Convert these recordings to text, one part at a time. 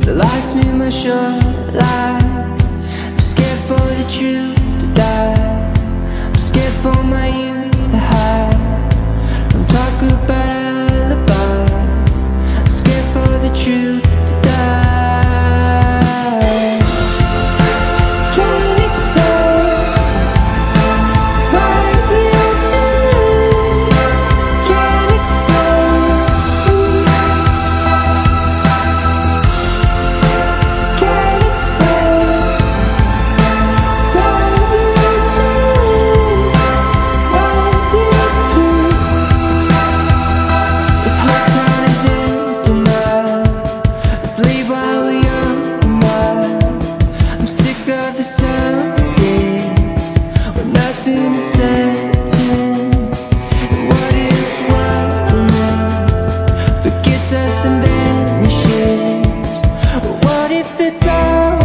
the last me my short life. I'm scared for the truth to die. I'm scared for my youth to hide. Don't talk about alibis. I'm scared for the truth to die. Can't explain what you do. Can't explain. Can't explain what you do. What you do. This whole town is in denial. Let's leave while we're young and wild. I'm sick of the Sundays when nothing is certain. And what if what remains forgets us and vanishes? Or what if it's all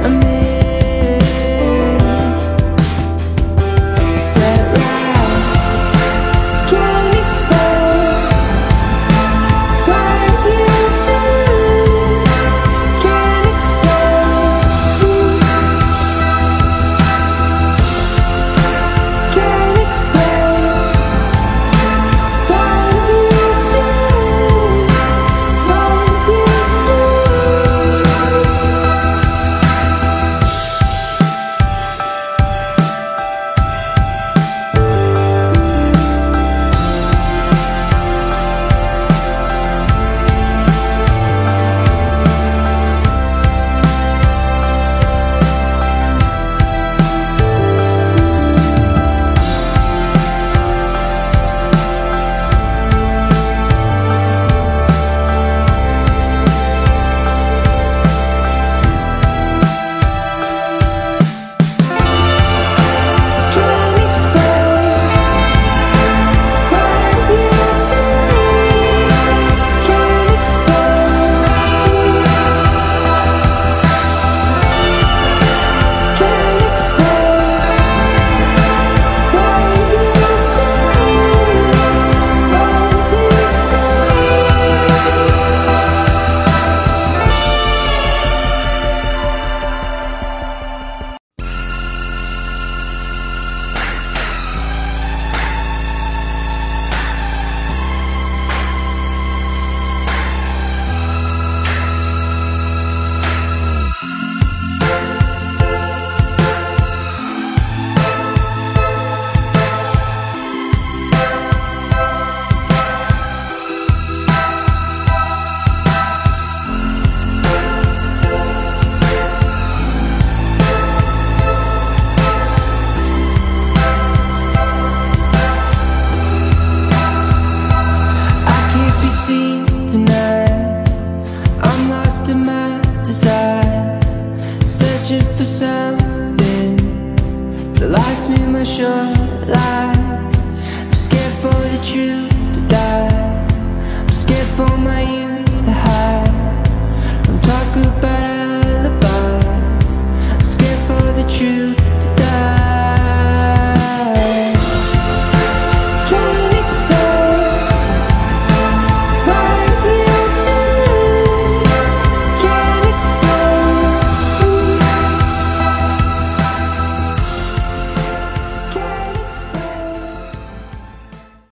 a myth? Set right, can't explain what you do. Can't explain. Can't explain what you do. What you do. Can't explain what you do. Can't explain. Can't explain what you do. I can't be seen tonight. I'm lost in my desire, searching for something to last me my short life.